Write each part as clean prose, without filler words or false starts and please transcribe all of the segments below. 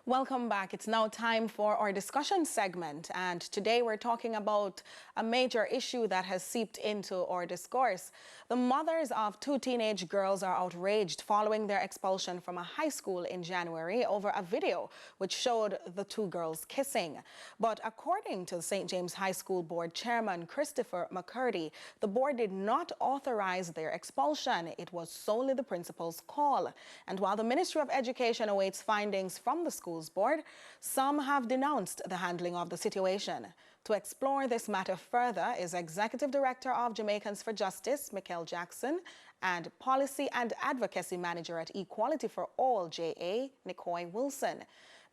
Welcome back. It's now time for our discussion segment, and today we're talking about a major issue that has seeped into our discourse. The mothers of two teenage girls are outraged following their expulsion from a high school in January over a video which showed the two girls kissing. But according to the St. James High School Board Chairman Christopher McCurdy, the board did not authorize their expulsion. It was solely the principal's call. And while the Ministry of Education awaits findings from the schools board, some have denounced the handling of the situation. To explore this matter further is Executive Director of Jamaicans for Justice, Mikel Jackson, and Policy and Advocacy Manager at Equality for All, JA, Nicoy Wilson.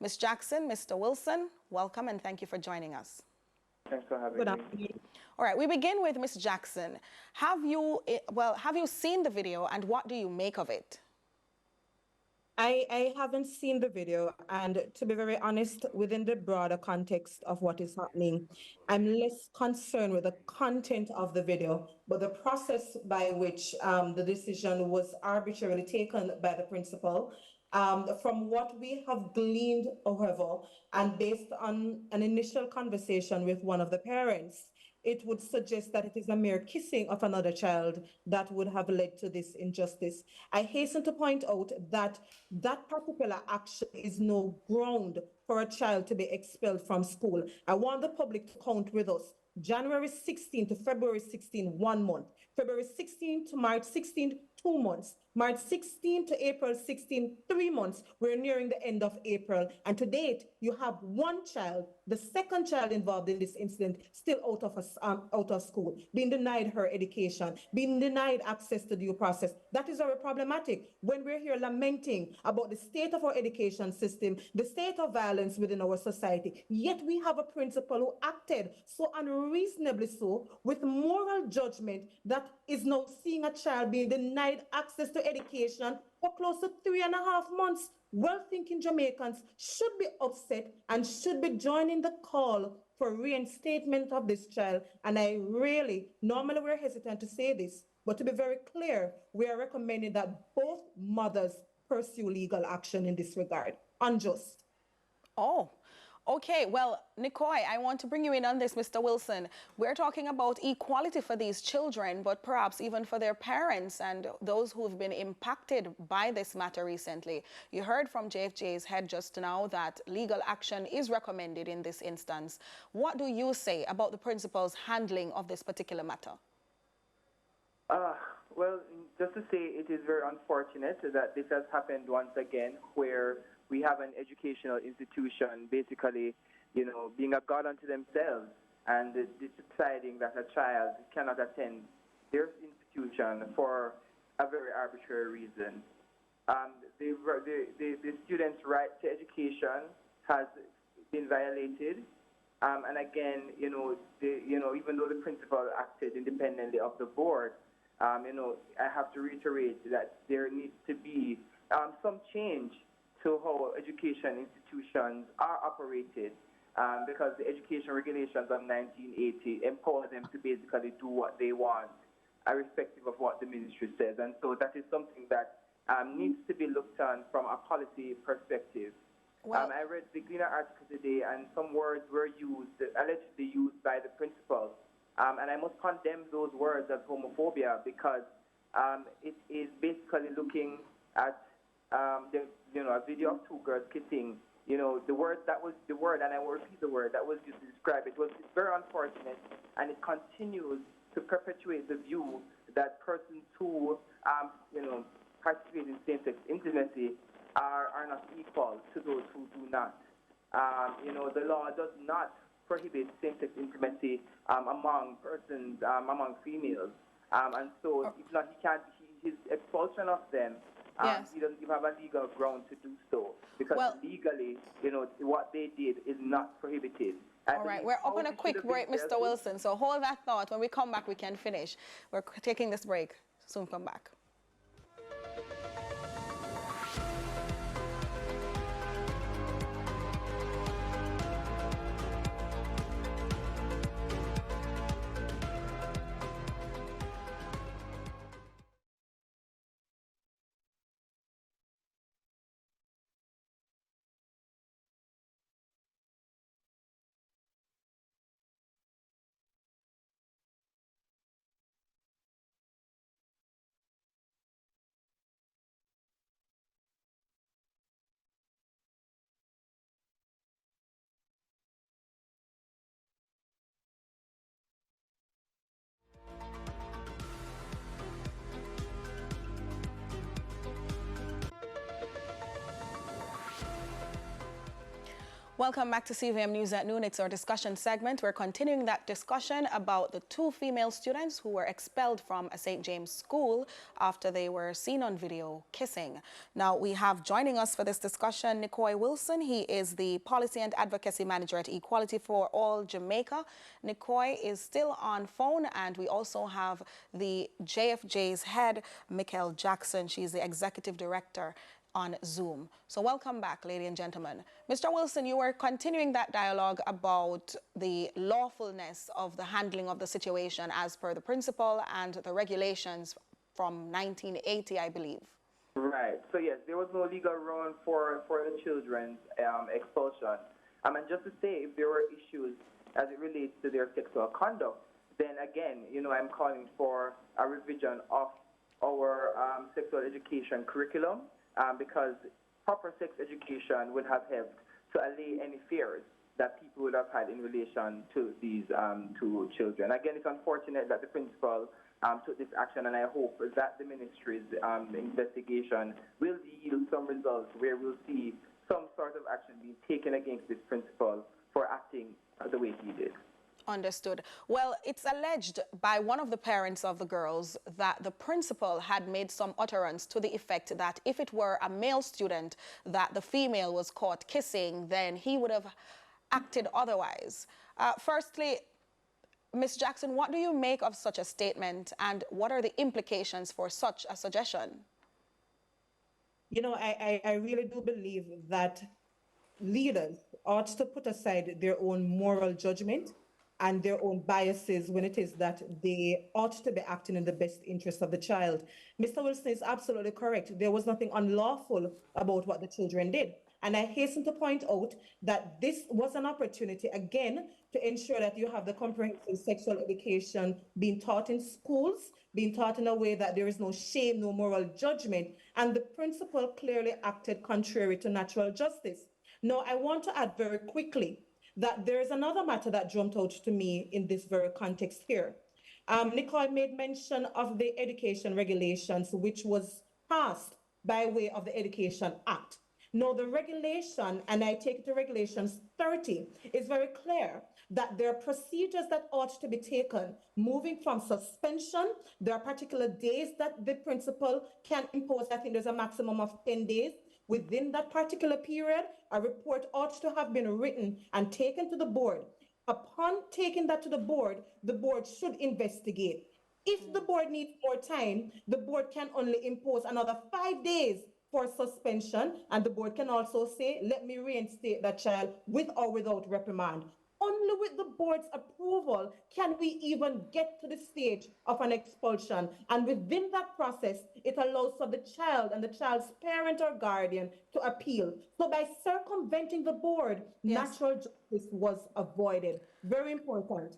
Ms. Jackson, Mr. Wilson, welcome and thank you for joining us. Thanks for having me. All right, we begin with Ms. Jackson. Have you seen the video and what do you make of it? I haven't seen the video, and to be very honest, within the broader context of what is happening, I'm less concerned with the content of the video, but the process by which the decision was arbitrarily taken by the principal. From what we have gleaned, however, and based on an initial conversation with one of the parents, it would suggest that it is a mere kissing of another child that would have led to this injustice. I hasten to point out that that particular action is no ground for a child to be expelled from school. I want the public to count with us. January 16 to February 16, 1 month. February 16 to March 16, 2 months. March 16 to April 16, 3 months. We're nearing the end of April. And to date, you have one child, the second child involved in this incident, still out of school, being denied her education, being denied access to due process. That is very problematic when we're here lamenting about the state of our education system, the state of violence within our society. Yet we have a principal who acted so unreasonably so with moral judgment that is now seeing a child being denied access to education for close to 3.5 months. Well-thinking Jamaicans should be upset and should be joining the call for reinstatement of this child. And normally we're hesitant to say this, but to be very clear, we are recommending that both mothers pursue legal action in this regard. Unjust. Oh. Okay, well, Nicoy, I want to bring you in on this, Mr. Wilson. We're talking about equality for these children, but perhaps even for their parents and those who've been impacted by this matter recently. You heard from JFJ's head just now that legal action is recommended in this instance. What do you say about the principal's handling of this particular matter? Well, just to say it is very unfortunate that this has happened once again, where we have an educational institution basically, being a god unto themselves and deciding that a child cannot attend their institution for a very arbitrary reason. The students' right to education has been violated. And again, even though the principal acted independently of the board, I have to reiterate that there needs to be some change to how education institutions are operated, because the education regulations of 1980 empower them to basically do what they want, irrespective of what the ministry says. And so that is something that needs to be looked on from a policy perspective. Well, I read the Gleaner article today, and some words were used, allegedly used by the principal. And I must condemn those words as homophobia, because it is basically looking at a video of two girls kissing. The word, and I will repeat the word that was used to describe it, it's very unfortunate, and it continues to perpetuate the view that persons who, participate in same-sex intimacy are not equal to those who do not. The law does not prohibit same-sex intimacy among persons, among females, and so his expulsion of them. Yes. He doesn't have a legal ground to do so, because legally, what they did is not prohibited. All right, we're up on a quick break, Mr. Wilson, so hold that thought. When we come back, we can finish. We're taking this break. Soon come back. Welcome back to CVM News at Noon. It's our discussion segment. We're continuing that discussion about the two female students who were expelled from a St. James school after they were seen on video kissing. Now, we have joining us for this discussion Nicoy Wilson. He is the Policy and Advocacy Manager at Equality for All Jamaica. Nicoy is still on phone, and we also have the JFJ's head, Mikkel Jackson. She's the Executive Director on Zoom. So welcome back, ladies and gentlemen. Mr. Wilson, you were continuing that dialogue about the lawfulness of the handling of the situation as per the principle and the regulations from 1980, I believe. Right. So yes, there was no legal ground for the children's expulsion. And just to say, if there were issues as it relates to their sexual conduct, then again, I'm calling for a revision of our sexual education curriculum. Because proper sex education would have helped to allay any fears that people would have had in relation to these two children. Again, it's unfortunate that the principal took this action, and I hope that the ministry's investigation will yield some results where we'll see some sort of action being taken against this principal for acting the way he did. Understood. Well, it's alleged by one of the parents of the girls that the principal had made some utterance to the effect that if it were a male student that the female was caught kissing, then he would have acted otherwise. Firstly, Ms. Jackson, what do you make of such a statement, and what are the implications for such a suggestion? I really do believe that leaders ought to put aside their own moral judgment and their own biases when it is that they ought to be acting in the best interest of the child. Mr. Wilson is absolutely correct. There was nothing unlawful about what the children did. And I hasten to point out that this was an opportunity, again, to ensure that you have the comprehensive sexual education being taught in schools, being taught in a way that there is no shame, no moral judgment, and the principal clearly acted contrary to natural justice. Now, I want to add very quickly that there is another matter that jumped out to me in this very context here. Nicole made mention of the education regulations, which was passed by way of the Education Act. Now, the regulation, and I take it to Regulations 30, is very clear that there are procedures that ought to be taken. Moving from suspension, there are particular days that the principal can impose. I think there's a maximum of 10 days. Within that particular period, a report ought to have been written and taken to the board. Upon taking that to the board should investigate. If the board needs more time, the board can only impose another 5 days for suspension, and the board can also say, let me reinstate that child with or without reprimand. Only with the board's approval can we even get to the stage of an expulsion. And within that process, it allows for the child and the child's parent or guardian to appeal. So by circumventing the board, natural justice was avoided. Very important.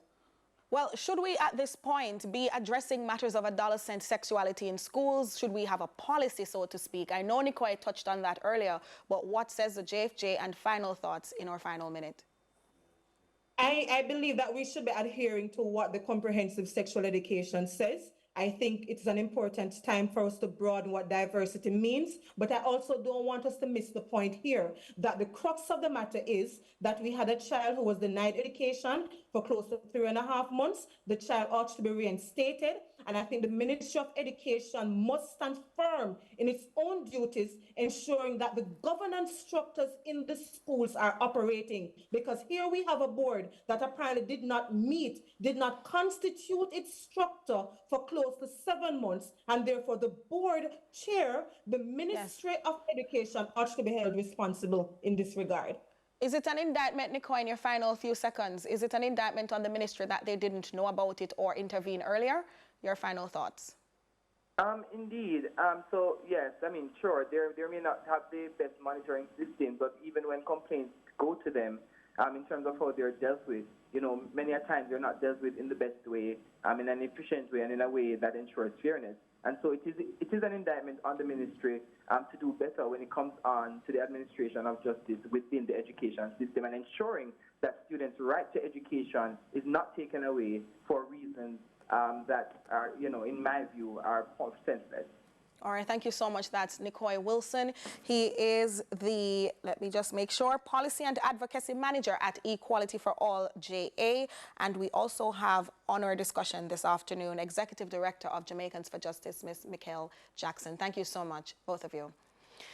Well, should we at this point be addressing matters of adolescent sexuality in schools? Should we have a policy, so to speak? I know Nicoy touched on that earlier, but what says the JFJ, and final thoughts in our final minute? I believe that we should be adhering to what the comprehensive sexual education says. I think it's an important time for us to broaden what diversity means, but I also don't want us to miss the point here that the crux of the matter is that we had a child who was denied education for close to 3.5 months. The child ought to be reinstated, and I think the Ministry of Education must stand firm in its own duties, ensuring that the governance structures in the schools are operating, because here we have a board that apparently did not meet, did not constitute its structure for close to 7 months, and therefore the board chair, the Ministry of Education, ought to be held responsible in this regard. Is it an indictment, Nicoy, in your final few seconds? Is it an indictment on the ministry that they didn't know about it or intervene earlier? Your final thoughts. Indeed. So, yes, sure, they may not have the best monitoring system, but even when complaints go to them, in terms of how they're dealt with, many a times they're not dealt with in the best way, in an efficient way, and in a way that ensures fairness. And so it is an indictment on the ministry to do better when it comes on to the administration of justice within the education system, and ensuring that students' right to education is not taken away for reasons that are, in my view, are senseless. All right, thank you so much. That's Nicoy Wilson. He is the, let me just make sure, Policy and Advocacy Manager at Equality for All JA. And we also have on our discussion this afternoon, Executive Director of Jamaicans for Justice, Ms. Mikhail Jackson. Thank you so much, both of you.